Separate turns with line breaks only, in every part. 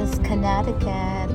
is Connecticut.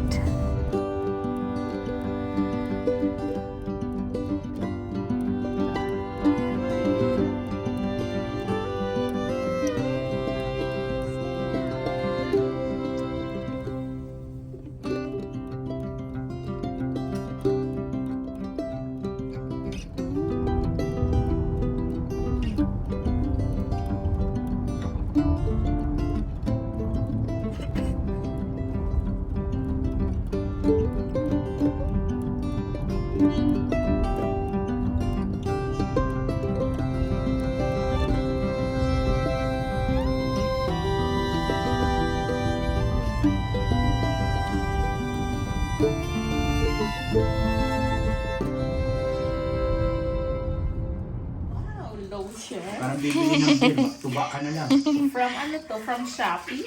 Lotion.
Parang bibili ng beer, magtuba ka na lang.
From ano to? From Shopee?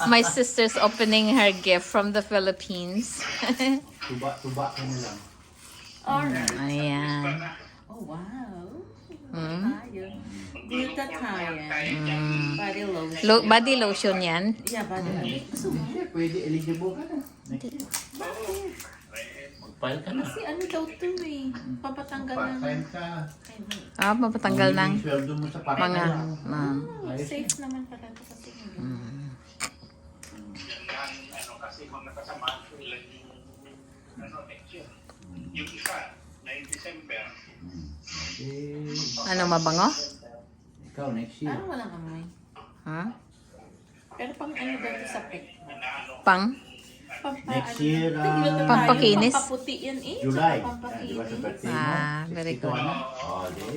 My sister's opening her gift from the Philippines.
Tuba ka na lang.
Alright.
Ayan.
Oh, wow.
Mm.
Tayo. Glutathione. Body lotion.
Body lotion yan.
Yeah, body lotion. Gusto mo?
Hindi, pwede eligible ka na. Next year. Mag-file ka na.
Kasi ano daw to eh. Papatanggal ng...
Part-time ka.
Mapatanggal ng
Yung sweldo mo sa part-time
mga...
mo. Ayos.
Safe naman pala ito kasi.
Kasi kung nakasamaan ko ilan yung next year. Yung isa, na in December.
Eh,
Ano, mabango?
ikaw, next year.
Parang walang amoy.
Ha?
Pero pang ano daw to sa pek?
Pang?
Next year,
Pampakinis?
Pampaputi yan eh.
July.
Tsaka
Di ba sa
pampakinis.
birthday mo?
Very
62
good.
na. Oh, di.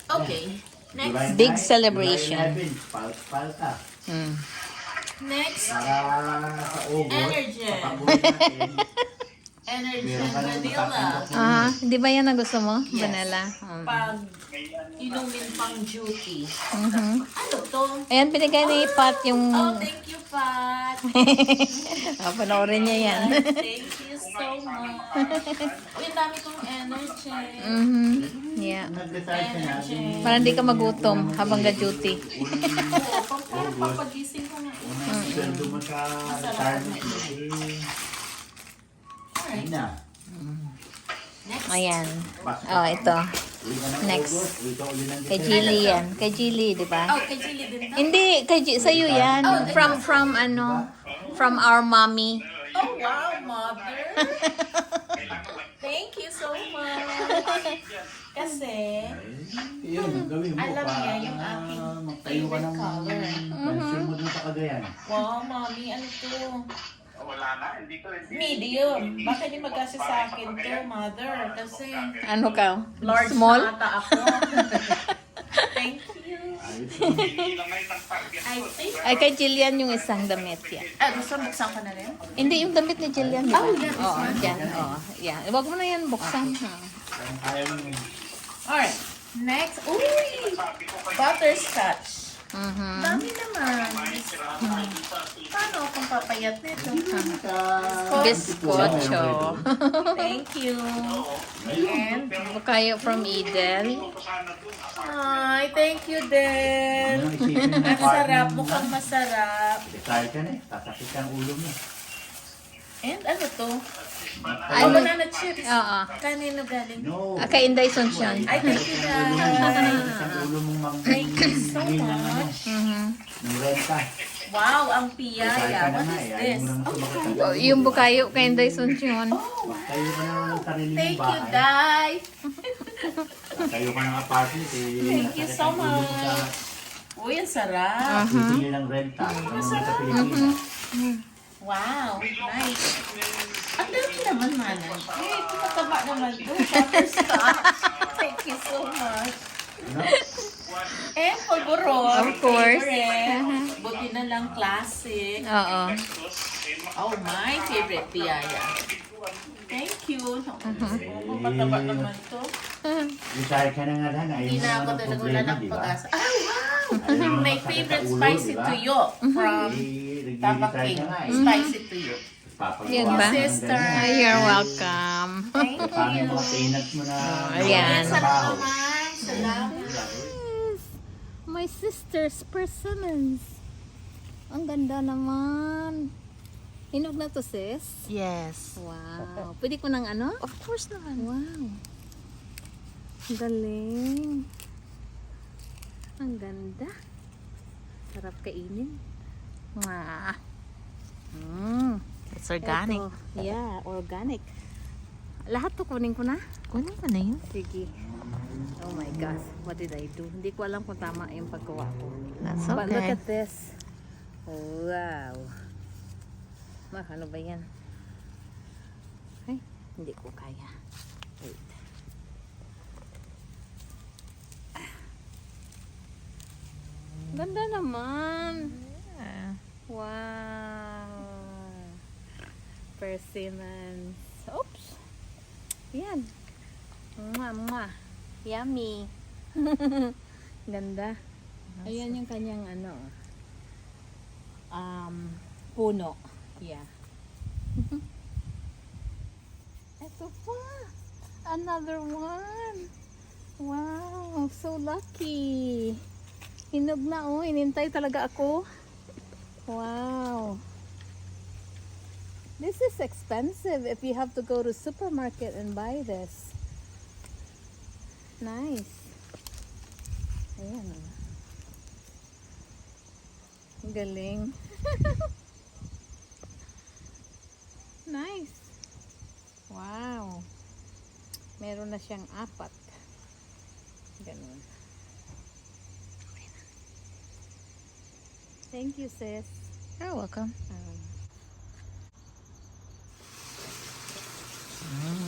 Okay. Next.
July
Big
9,
celebration.
July 11, file ka.
Hmm.
Next.
Para sa August,
Energy.
papaguhin natin.
Energy
Meron ka ng
Vanilla.
Ah, di ba yan ang gusto mo?
Yes.
Vanilla.
Pag inumin pang duty.
Mhm.
Ano to?
Ayan, binigay ni Pat yung...
Oh, thank you, Pat.
Panoorin niya yan.
Thank you so much. Uy, dami kong energy.
Mhm. Yeah.
Nag-retire ka na.
Energy.
Para hindi ka magutom habang ga-duty.
Oo, pampagising ko nga.
Unang sweldo mo sa retirement mo, eh,
Alright.
yun na.
Next.
Ayan. Oh, ito.
Uwi ka ng
Next.
August, uwi ka uli ng
Kay
December.
Jilly yan. Kay Jilly, di ba?
Oh, kay Jilly din to?
Hindi, sa'yo yan. From ano, from our mommy.
Oh, wow, mother. Thank you so much. Kasi,
Yun, gawin mo
alam
pa.
niya yung aking
magtayo ka
favorite
ng
color.
pension mo dun sa Cagayan.
wow, mommy, ano to?
Wala na, hindi ko, hindi.
Medium. Bakit di magkasi sa akin to, mother? Kasi,
Ano ka?
large
Small?
na ata ako. Thank you.
Ayos.
Hindi lang ngayon ang target
I
ko.
think,
Ay, kay Jillian yung isang damit yan.
gusto buksan ko na rin?
Hindi, yung damit ni Jillian, di ba?
Oh, yeah, this
Oo,
one.
dyan. Oo, yeah. Huwag mo na yan buksan. Ha?
Kung kaya mo yun.
Alright. Next. Uy! Butterscotch.
Mhm.
Dami naman. Paano akong papayat nito?
Bizcocho.
Thank you. And,
Bukayo from Eden.
ay, thank you din.
Unang isipin mo,
Ang sarap.
partner mo
Mukhang
na.
masarap.
Retire ka na eh. Sasakit ang ulo mo.
And ano to?
Ay,
Oh, banana chips.
Oo.
Kanino galing?
No.
Kay Inday Sunshine.
Ay, thank you
Isang
guys.
ulo mong mang...
Thank you so
ng ano,
much.
Mhm.
ng renta.
Wow, ang
Retire
piyaya.
ka na
What
nga
is
eh. Ayaw
this?
mo naman
Oh,
sumakit ang
Oh, yung bukayo kay Inday Sunshine.
oh,
Tayo ka na ng sarili mong
thank you,
bahay.
Dai.
Tayo ka ng apartment eh.
Thank you
Nasakit
so
ang ulo mo sa
much. Uy, ang sarap.
bibili ng renta. Ano sa Pilipinas.
Wow, nice. Ang dami naman, Manay. Eh, tumataba naman to. Butterscotch. Thank you so much.
Ano?
And polvoron.
Of course.
Favorite. Buti na lang classic.
Oo.
Oh, my favorite piyaya. Thank you. Oh, pataba naman to.
Retire ka na nga lang. Ayaw
Hindi
mo
na ako
naman ang
talaga
problema,
ng
di ba?
pag-asa. Ah, wow!
Ayaw mo
My
masakit
favorite
sa ulo,
spicy
di ba?
tuyo from
Eh,
Papa
nag-retire
King.
ka nga eh.
Spicy tuyo.
Papagawa
Yan
ka
ba?
ng
Sister.
ganyan.
You're welcome.
Thank
Paano
you.
yung mga peanuts mo na
Ayan.
Salamat naman. Salamat.
My sister's persimmons. Ang ganda naman. Hinog na to, sis.
Yes.
Wow. Pwede ko ng ano?
Of course naman.
Wow. Galing. Ang ganda. Sarap kainin. Mwah.
It's organic.
Ito. Yeah, organic. Lahat to kunin ko na.
Kunin mo na yun.
Sige. Oh my gosh. What did I do? Hindi ko alam kung tama yung paggawa ko.
That's
But look
okay.
at this. Wow. Ano ba yan? Ay, hindi ko kaya. Wait. Ganda naman.
Yeah.
Wow. Persimmons. Oops. Yan. Mwah, mwah. Yummy. Ganda. Ayan yung kanyang ano. Puno. Yeah. Ito pa. Another one. Wow. So lucky. Hinog na oh. Inintay talaga ako. Wow. This is expensive if you have to go to supermarket and buy this. Nice. Ayan. Ang galing. Nice. Wow. Meron na siyang 4. Ganun. Thank you, sis.
You're welcome.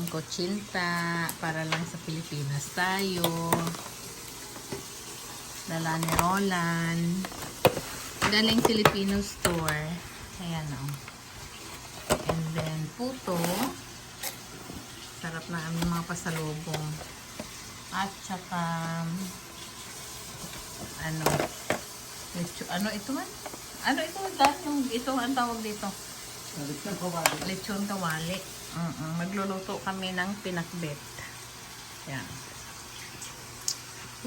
Kutsinta. Para lang sa Pilipinas tayo. Dala ni Roland. Galing Filipino store. Ayan o. And then, puto. Sarap na aming mga pasalubong. At saka, ano ito man? Ano ito? Ito ang tawag dito. Lechon kawali. Magluluto kami ng pinakbet. Yan.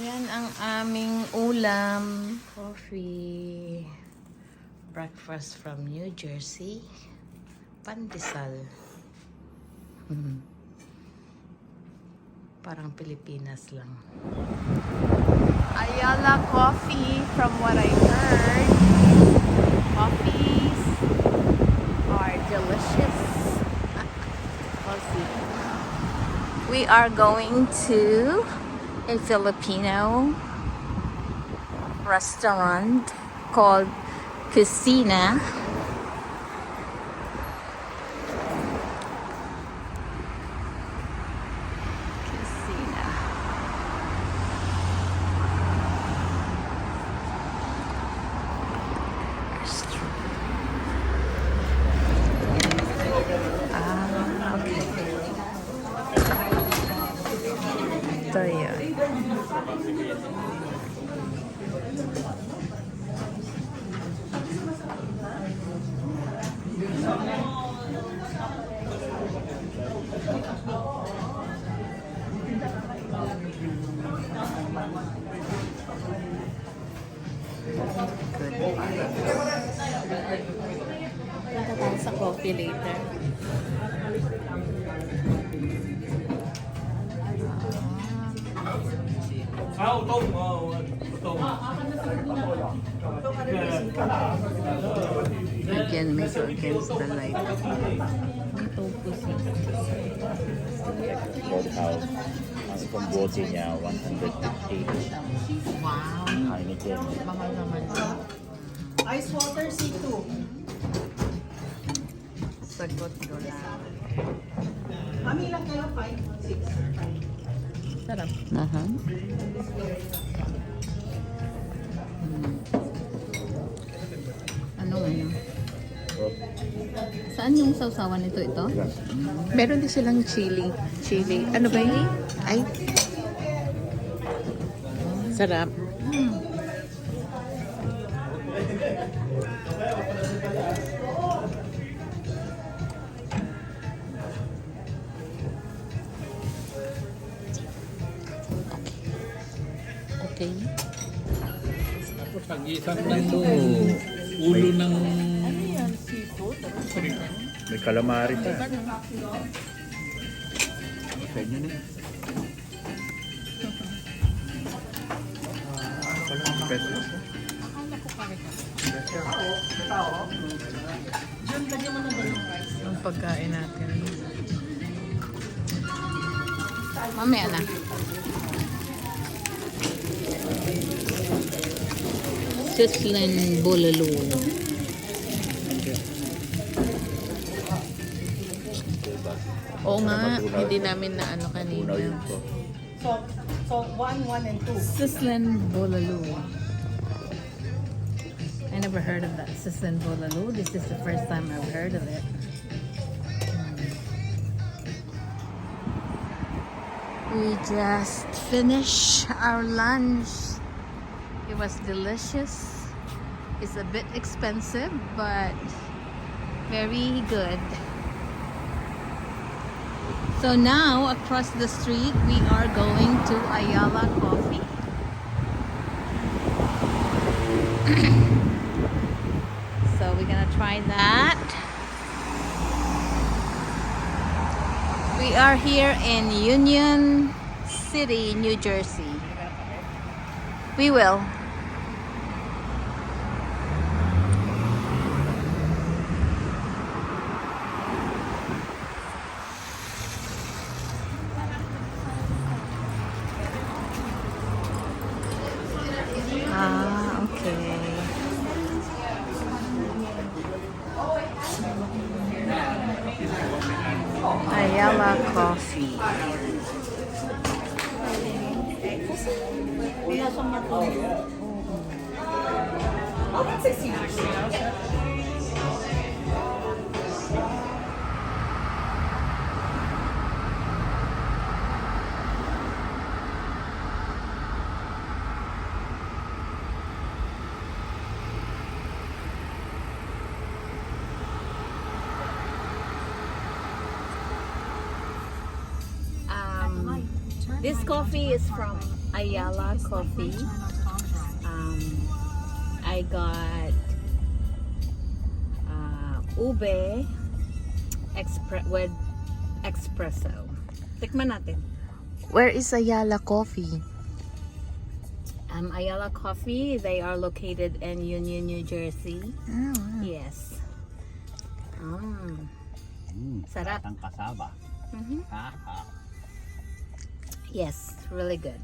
Yan ang aming ulam. Coffee. Breakfast from New Jersey. Pandesal. Parang Pilipinas lang. Ayala coffee, from what I heard. Coffees are delicious. We'll see.
We are going to a Filipino restaurant called Kusina. Kusina. Okay. Ito yun.
Good. Punta tayo sa coffee later. Again, make it against the light.
Roadhouse. Ang Cambodia niya, 150.
Wow.
Heineken.
Mahal naman.
Ice water C2.
Sagot ko lang.
Kami lang kayo, 5, 6.
Sarap. Ano?
Saan yung sausawan nito? Ito?
Meron din silang chili. Chili. Ano ba yun? Ay. Sarap. Okay.
Tapos pag-isang lang to. Ulo ng...
Ano yan? Seafood?
May calamari pa. Sa inyo na. Pesos.
Ang pagkain natin.
Mamaya na. Sisling bulalo.
Oo nga, hindi namin na ano kanina.
Unaw yun po.
So 1, 1, and 2.
Sislen Bolalu. I never heard of that. Sislen Bolalu. This is the first time I've heard of it.
We just finished our lunch. It was delicious. It's a bit expensive, but very good. So now, across the street, we are going to Ayala Coffee. So we're gonna try that. We are here in Union City, New Jersey. We will. Ah, okay. Ayala Coffee. This coffee is from Ayala Coffee. I got ube with espresso. Tikman natin. Where is Ayala Coffee?
Ayala Coffee, they are located in Union, New Jersey.
Oh,
Yes. Sarap.
Ang kasaba.
Yes, really good.